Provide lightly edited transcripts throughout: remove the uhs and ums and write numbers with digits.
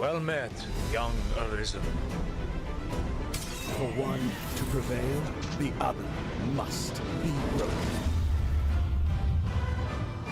Well met, young arisen. For one to prevail, the other must be broken.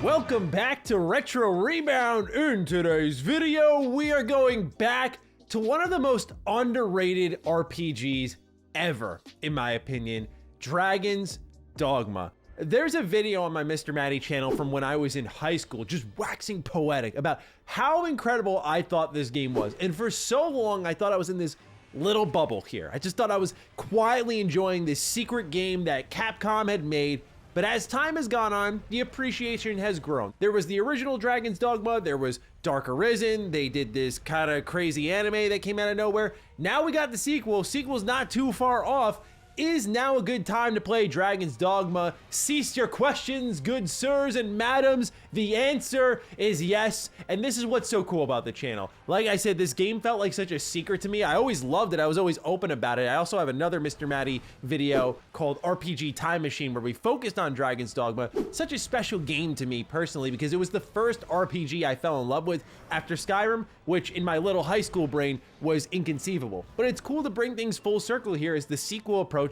Welcome back to Retro Rebound. In today's video, we are going back to one of the most underrated RPGs ever, in my opinion, Dragon's Dogma. There's a video on my Mr. Matty channel from when I was in high school, just waxing poetic about how incredible I thought this game was. And for so long, I thought I was in this little bubble here. I just thought I was quietly enjoying this secret game that Capcom had made. But as time has gone on, the appreciation has grown. There was the original Dragon's Dogma, there was Dark Arisen, they did this kind of crazy anime that came out of nowhere. Now we got the sequel. Sequel's not too far off. Is now a good time to play Dragon's Dogma? Cease your questions, good sirs and madams. The answer is yes, and this is what's so cool about the channel. Like I said, this game felt like such a secret to me. I always loved it. I was always open about it. I also have another Mr. Matty video called RPG Time Machine where we focused on Dragon's Dogma. Such a special game to me personally because it was the first RPG I fell in love with after Skyrim, which in my little high school brain was inconceivable. But it's cool to bring things full circle here as the sequel approaches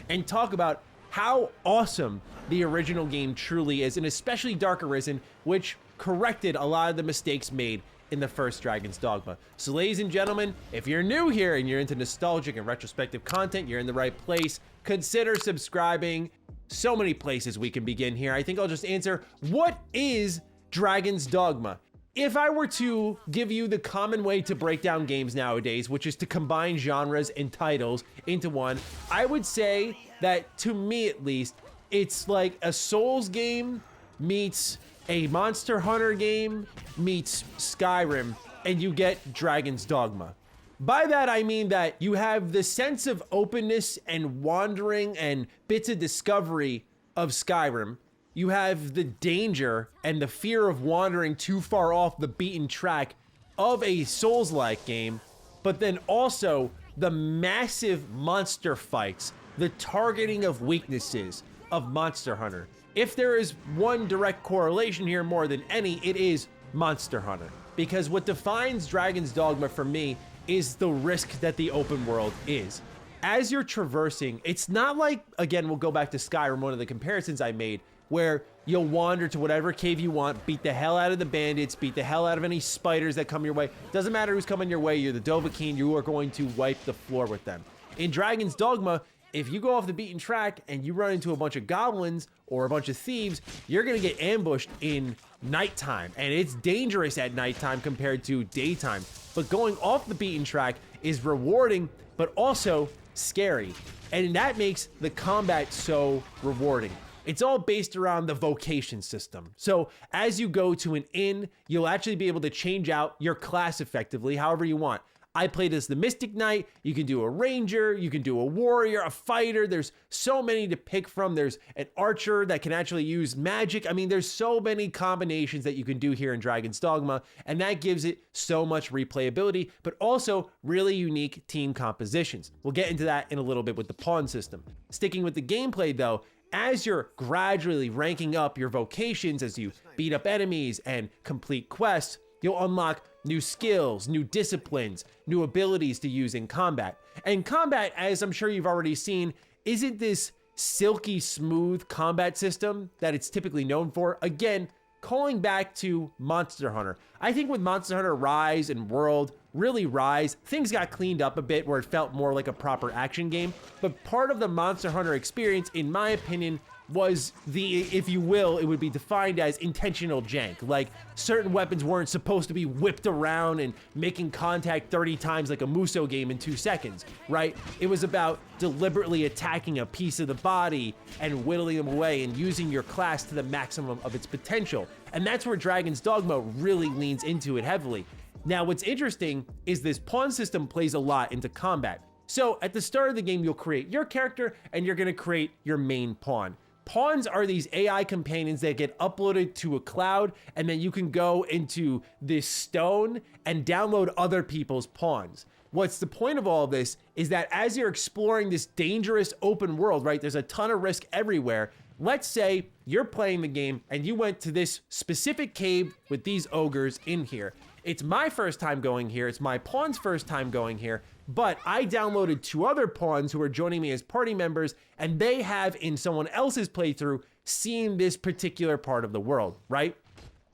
and talk about how awesome the original game truly is, and especially Dark Arisen, which corrected a lot of the mistakes made in the first Dragon's Dogma. So ladies and gentlemen, if you're new here and you're into nostalgic and retrospective content, you're in the right place. Consider subscribing. So many places we can begin here. I think I'll just answer, what is Dragon's Dogma? If I were to give you the common way to break down games nowadays, which is to combine genres and titles into one, I would say that, to me at least, it's like a Souls game meets a Monster Hunter game meets Skyrim, and you get Dragon's Dogma. By that, I mean that you have the sense of openness and wandering and bits of discovery of Skyrim. You have the danger and the fear of wandering too far off the beaten track of a Souls-like game, but then also the massive monster fights, the targeting of weaknesses of Monster Hunter. If there is one direct correlation here more than any, it is Monster Hunter. Because what defines Dragon's Dogma for me is the risk that the open world is. As you're traversing, it's not like, again, we'll go back to Skyrim, one of the comparisons I made, where you'll wander to whatever cave you want, beat the hell out of the bandits, beat the hell out of any spiders that come your way. Doesn't matter who's coming your way, you're the Dovahkiin, you are going to wipe the floor with them. In Dragon's Dogma, if you go off the beaten track and you run into a bunch of goblins or a bunch of thieves, you're gonna get ambushed in nighttime, and it's dangerous at nighttime compared to daytime. But going off the beaten track is rewarding, but also scary. And that makes the combat so rewarding. It's all based around the vocation system. So as you go to an inn, you'll actually be able to change out your class effectively, however you want. I played as the Mystic Knight. You can do a ranger, you can do a warrior, a fighter. There's so many to pick from. There's an archer that can actually use magic. I mean, there's so many combinations that you can do here in Dragon's Dogma, and that gives it so much replayability, but also really unique team compositions. We'll get into that in a little bit with the pawn system. Sticking with the gameplay though, as you're gradually ranking up your vocations, as you beat up enemies and complete quests, you'll unlock new skills, new disciplines, new abilities to use in combat. And combat, as I'm sure you've already seen, isn't this silky smooth combat system that it's typically known for. Again, calling back to Monster Hunter. I think with Monster Hunter Rise and World, really Rise, things got cleaned up a bit where it felt more like a proper action game. But part of the Monster Hunter experience, in my opinion, was the, if you will, it would be defined as intentional jank. Like certain weapons weren't supposed to be whipped around and making contact 30 times like a Muso game in 2 seconds, right? It was about deliberately attacking a piece of the body and whittling them away and using your class to the maximum of its potential. And that's where Dragon's Dogma really leans into it heavily. Now, what's interesting is this pawn system plays a lot into combat. So at the start of the game, you'll create your character and you're gonna create your main pawn. Pawns are these AI companions that get uploaded to a cloud, and then you can go into this stone and download other people's pawns. What's the point of all of this is that as you're exploring this dangerous open world, right, there's a ton of risk everywhere. Let's say you're playing the game and you went to this specific cave with these ogres in here. it's my first time going here. It's my pawn's first time going here, but I downloaded 2 other pawns who are joining me as party members, and they have, in someone else's playthrough, seen this particular part of the world, right?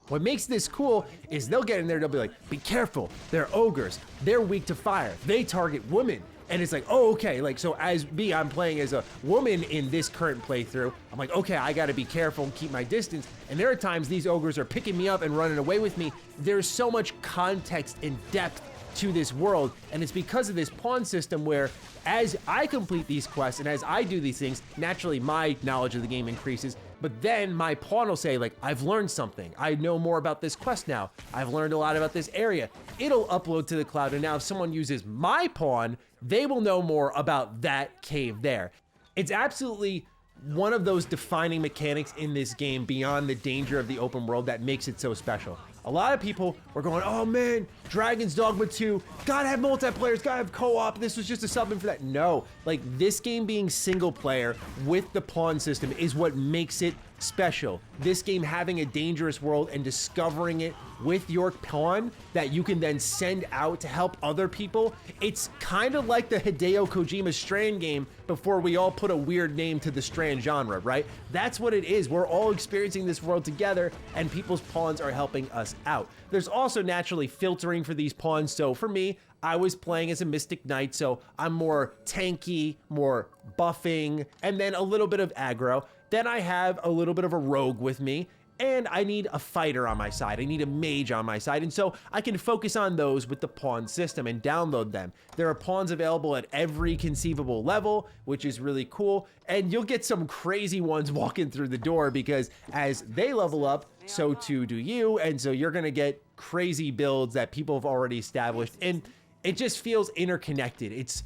What makes this cool is they'll get in there, they'll be like, be careful, they're ogres, they're weak to fire, they target women. And it's like, oh, okay, like, so as me, I'm playing as a woman in this current playthrough. I'm like, okay, I gotta be careful and keep my distance. And there are times these ogres are picking me up and running away with me. There's so much context and depth to this world, and it's because of this pawn system where as I complete these quests and as I do these things, naturally my knowledge of the game increases, but then my pawn will say, like, I've learned something. I know more about this quest now. I've learned a lot about this area. It'll upload to the cloud, and now if someone uses my pawn, they will know more about that cave there. It's absolutely one of those defining mechanics in this game beyond the danger of the open world that makes it so special. A lot of people were going, oh man, Dragon's Dogma 2, gotta have multiplayer, gotta have co-op, this was just a sub-in for that. No, like this game being single player with the pawn system is what makes it special. This game having a dangerous world and discovering it with your pawn that you can then send out to help other people. It's kind of like the Hideo Kojima Strand game before we all put a weird name to the Strand genre, right? That's what it is. We're all experiencing this world together and people's pawns are helping us out. There's also naturally filtering for these pawns. So for me, I was playing as a Mystic Knight, so I'm more tanky, more buffing, and then a little bit of aggro. Then I have a little bit of a rogue with me, and I need a fighter on my side. I need a mage on my side, and so I can focus on those with the pawn system and download them. There are pawns available at every conceivable level, which is really cool, and you'll get some crazy ones walking through the door because as they level up, so too do you, and so you're gonna get crazy builds that people have already established, and it just feels interconnected. It's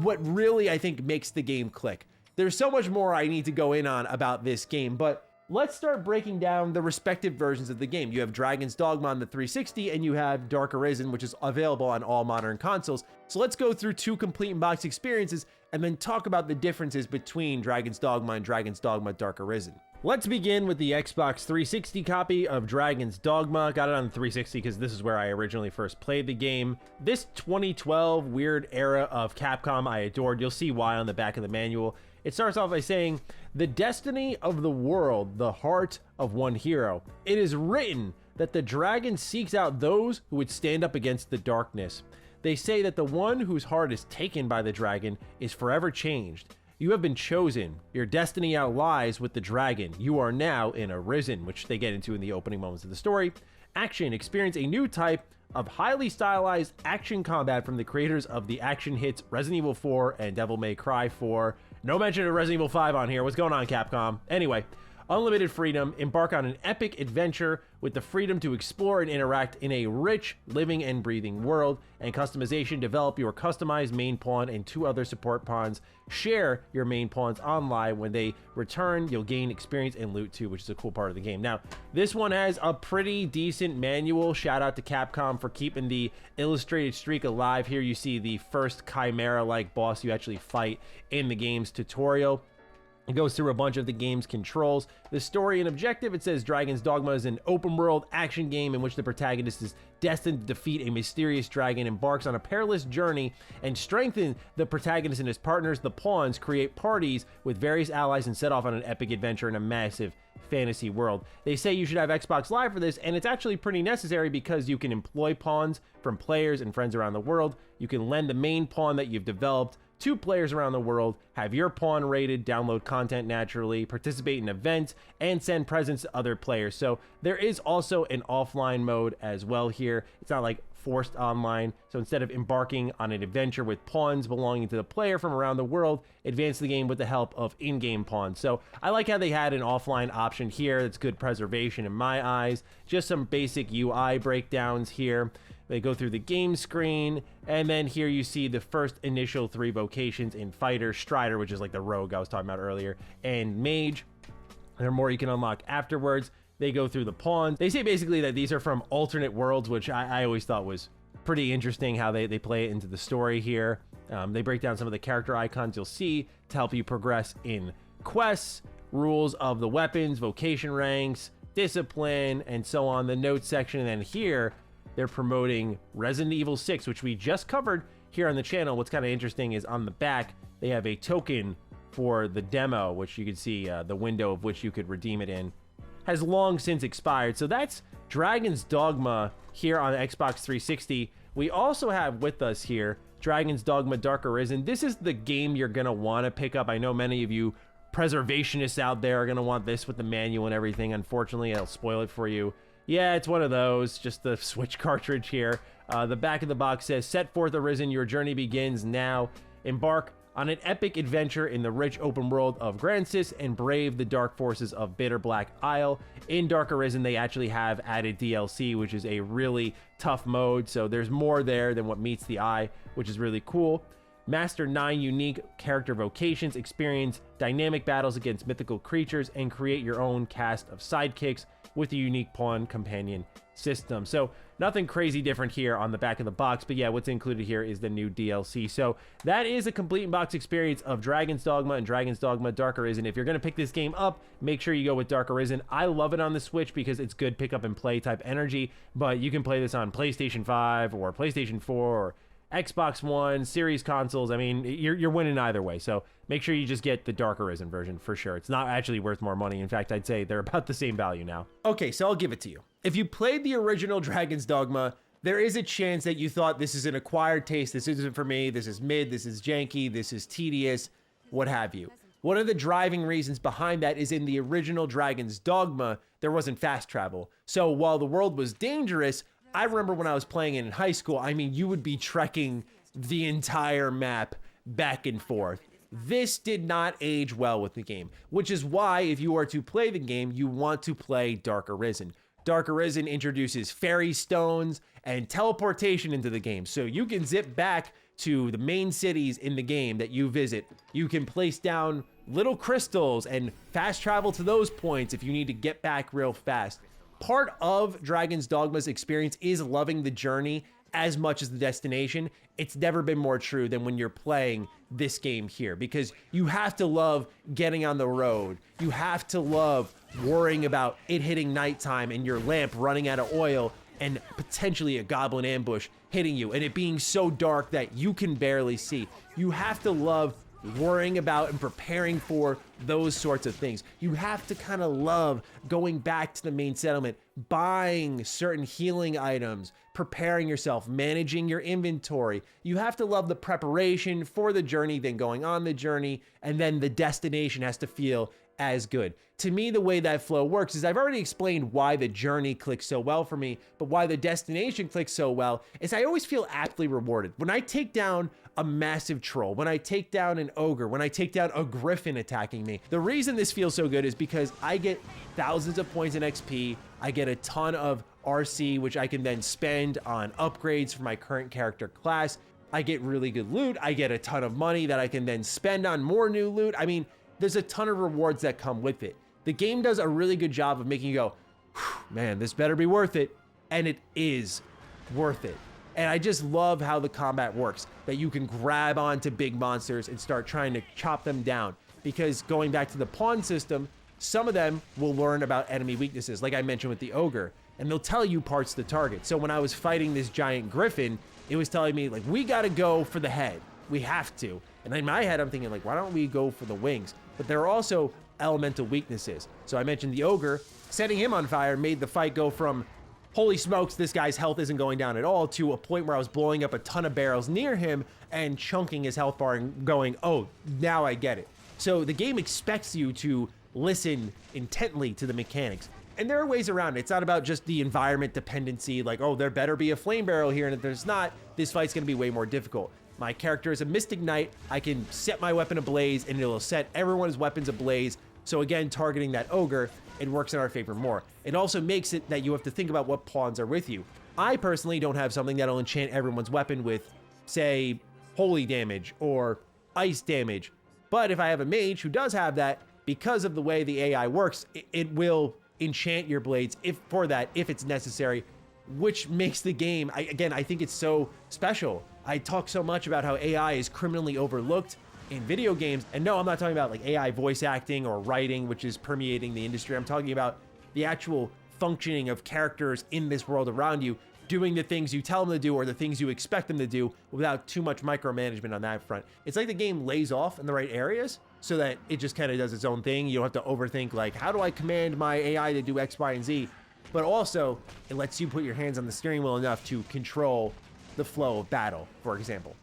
what really, I think, makes the game click. There's so much more I need to go in on about this game, but let's start breaking down the respective versions of the game. You have Dragon's Dogma on the 360, and you have Dark Arisen, which is available on all modern consoles. So let's go through 2 complete in-box experiences, and then talk about the differences between Dragon's Dogma and Dragon's Dogma Dark Arisen. Let's begin with the Xbox 360 copy of Dragon's Dogma. Got it on the 360 because this is where I originally first played the game. This 2012 weird era of Capcom I adored. You'll see why on the back of the manual. It starts off by saying, the destiny of the world, the heart of one hero. It is written that the dragon seeks out those who would stand up against the darkness. They say that the one whose heart is taken by the dragon is forever changed. You have been chosen. Your destiny now lies with the dragon. You are now in Arisen, which they get into in the opening moments of the story. Action. Experience a new type of highly stylized action combat from the creators of the action hits Resident Evil 4 and Devil May Cry 4. No mention of Resident Evil 5 on here. What's going on, Capcom? Anyway, unlimited freedom. Embark on an epic adventure with the freedom to explore and interact in a rich, living and breathing world. And customization. Develop your customized main pawn and 2 other support pawns. Share your main pawns online. When they return, you'll gain experience and loot too, which is a cool part of the game. Now, this one has a pretty decent manual. Shout out to Capcom for keeping the illustrated streak alive. Here you see the first Chimera-like boss you actually fight in the game's tutorial. It goes through a bunch of the game's controls. The story and objective, it says Dragon's Dogma is an open world action game in which the protagonist is destined to defeat a mysterious dragon, embarks on a perilous journey, and strengthen the protagonist and his partners, the pawns, create parties with various allies, and set off on an epic adventure in a massive fantasy world. They say you should have Xbox Live for this, and it's actually pretty necessary because you can employ pawns from players and friends around the world. You can lend the main pawn that you've developed to players around the world, have your pawn rated, download content naturally, participate in events, and send presents to other players. So there is also an offline mode as well here. It's not like forced online. So instead of embarking on an adventure with pawns belonging to the player from around the world, advance the game with the help of in-game pawns. So I like how they had an offline option here. That's good preservation in my eyes. Just some basic UI breakdowns here. They go through the game screen, and then here you see the first initial 3 vocations in Fighter, Strider, which is like the rogue I was talking about earlier, and Mage. There are more you can unlock afterwards. They go through the pawns. They say basically that these are from alternate worlds, which I always thought was pretty interesting how they play it into the story here. They break down some of the character icons you'll see to help you progress in quests, rules of the weapons, vocation ranks, discipline, and so on. The notes section, and then here, they're promoting Resident Evil 6, which we just covered here on the channel. What's kind of interesting is on the back, they have a token for the demo, which you can see the window of which you could redeem it in has long since expired. So that's Dragon's Dogma here on Xbox 360. We also have with us here Dragon's Dogma Dark Arisen. This is the game you're gonna want to pick up. I know many of you preservationists out there are gonna want this with the manual and everything. Unfortunately, I'll spoil it for you. Yeah, it's one of those, just the Switch cartridge here. The back of the box says, "Set forth Arisen, your journey begins now. Embark on an epic adventure in the rich open world of Grancis and brave the dark forces of Bitter Black Isle." In Dark Arisen, they actually have added DLC, which is a really tough mode, so there's more there than what meets the eye, which is really cool. Master 9 unique character vocations, experience dynamic battles against mythical creatures, and create your own cast of sidekicks with a unique pawn companion system. So nothing crazy different here on the back of the box, but yeah, what's included here is the new DLC. So that is a complete in-box experience of Dragon's Dogma and Dragon's Dogma Dark Arisen. If you're going to pick this game up, make sure you go with Dark Arisen. I love it on the Switch because it's good pick up and play type energy, but you can play this on PlayStation 5 or PlayStation 4 or Xbox One, series consoles. I mean, you're winning either way. So make sure you just get the Dark Arisen version for sure. It's not actually worth more money. In fact, I'd say they're about the same value now. Okay, so I'll give it to you. If you played the original Dragon's Dogma, there is a chance that you thought this is an acquired taste. This isn't for me. This is mid. This is janky. This is tedious, what have you. One of the driving reasons behind that is in the original Dragon's Dogma, there wasn't fast travel. So while the world was dangerous, I remember when I was playing it in high school, I mean, you would be trekking the entire map back and forth. This did not age well with the game, which is why if you are to play the game, you want to play Dark Arisen. Dark Arisen introduces fairy stones and teleportation into the game, so you can zip back to the main cities in the game that you visit. You can place down little crystals and fast travel to those points if you need to get back real fast. Part of Dragon's Dogma's experience is loving the journey as much as the destination. It's never been more true than when you're playing this game here, because you have to love getting on the road. You have to love worrying about it hitting nighttime and your lamp running out of oil and potentially a goblin ambush hitting you and it being so dark that you can barely see. You have to love worrying about and preparing for those sorts of things. You have to kind of love going back to the main settlement, buying certain healing items, preparing yourself, managing your inventory. You have to love the preparation for the journey, then going on the journey, and then the destination has to feel as good. To me, the way that flow works is I've already explained why the journey clicks so well for me, but why the destination clicks so well is I always feel aptly rewarded. When I take down a massive troll, when I take down an ogre, when I take down a griffin attacking me, the reason this feels so good is because I get thousands of points in XP, I get a ton of RC, which I can then spend on upgrades for my current character class, I get really good loot, I get a ton of money that I can then spend on more new loot. I mean, there's a ton of rewards that come with it. The game does a really good job of making you go, man, this better be worth it. And it is worth it. And I just love how the combat works, that you can grab onto big monsters and start trying to chop them down. Because going back to the pawn system, some of them will learn about enemy weaknesses, like I mentioned with the ogre, and they'll tell you parts of the target. So when I was fighting this giant griffin, it was telling me, like, we gotta go for the head. We have to. And in my head, I'm thinking, like, why don't we go for the wings? But there are also elemental weaknesses. So I mentioned the ogre, setting him on fire made the fight go from, holy smokes, this guy's health isn't going down at all, to a point where I was blowing up a ton of barrels near him and chunking his health bar and going, oh, now I get it. So the game expects you to listen intently to the mechanics. And there are ways around it. It's not about just the environment dependency, like, oh, there better be a flame barrel here, and if there's not, this fight's gonna be way more difficult. My character is a Mystic Knight. I can set my weapon ablaze and it'll set everyone's weapons ablaze. So again, targeting that ogre, it works in our favor more. It also makes it that you have to think about what pawns are with you. I personally don't have something that'll enchant everyone's weapon with, say, holy damage or ice damage. But if I have a mage who does have that, because of the way the AI works, it will enchant your blades if it's necessary, which makes the game, I think it's so special. I talk so much about how AI is criminally overlooked in video games. And no, I'm not talking about like AI voice acting or writing, which is permeating the industry. I'm talking about the actual functioning of characters in this world around you. doing the things you tell them to do or the things you expect them to do without too much micromanagement on that front. It's like the game lays off in the right areas so that it just kind of does its own thing. You don't have to overthink, like, how do I command my AI to do X, Y, and Z? But also, it lets you put your hands on the steering wheel enough to control the flow of battle, for example.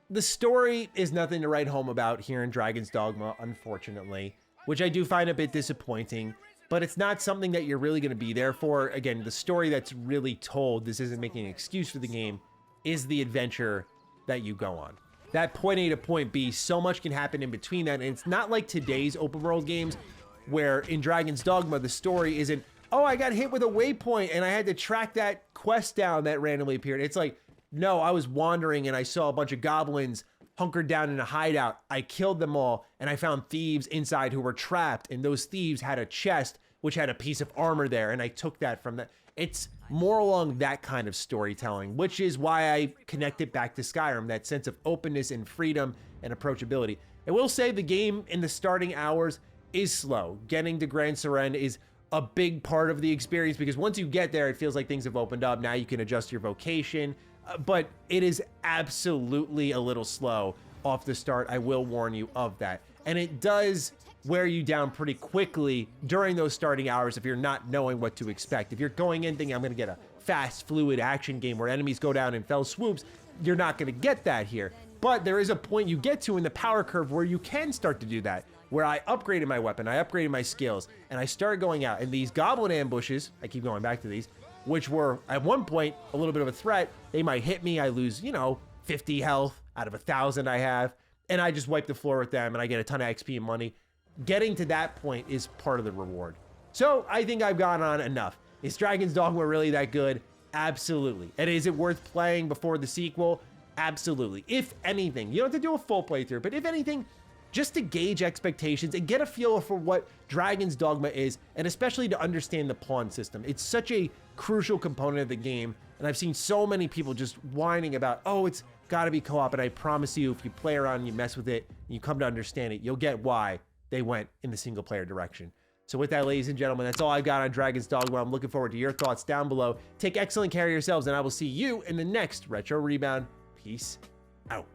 The story is nothing to write home about here in Dragon's Dogma, unfortunately, which I do find a bit disappointing. But it's not something that you're really going to be there for. Again, the story that's really told, this isn't making an excuse for the game, is the adventure that you go on. That point A to point B, so much can happen in between that. And it's not like today's open world games where in Dragon's Dogma, the story isn't, oh, I got hit with a waypoint and I had to track that quest down that randomly appeared. It's like, no, I was wandering and I saw a bunch of goblins hunkered down in a hideout. I killed them all and I found thieves inside who were trapped, and those thieves had a chest which had a piece of armor there, and I took that from that. It's more along that kind of storytelling, which is why I connect it back to Skyrim, that sense of openness and freedom and approachability. I will say the game in the starting hours is slow. Getting to Grand Seren is a big part of the experience because once you get there, it feels like things have opened up. Now you can adjust your vocation, but it is absolutely a little slow off the start. I will warn you of that. And it does wear you down pretty quickly during those starting hours if you're not knowing what to expect. If you're going in thinking I'm going to get a fast, fluid action game where enemies go down in fell swoops, you're not going to get that here. But there is a point you get to in the power curve where you can start to do that, where I upgraded my weapon, I upgraded my skills, and I started going out. And these goblin ambushes, I keep going back to these, which were at one point a little bit of a threat. They might hit me, I lose, 50 health out of 1,000 I have, and I just wipe the floor with them and I get a ton of XP and money. Getting to that point is part of the reward. So I think I've gone on enough. Is Dragon's Dogma really that good? Absolutely. And is it worth playing before the sequel? Absolutely. If anything, you don't have to do a full playthrough, but if anything, just to gauge expectations and get a feel for what Dragon's Dogma is, and especially to understand the pawn system. It's such a crucial component of the game, and I've seen so many people just whining about, oh, it's gotta be co-op, and I promise you, if you play around and you mess with it, and you come to understand it, you'll get why they went in the single player direction. So with that, ladies and gentlemen, that's all I've got on Dragon's Dogma. I'm looking forward to your thoughts down below. Take excellent care of yourselves, and I will see you in the next Retro Rebound. Peace out.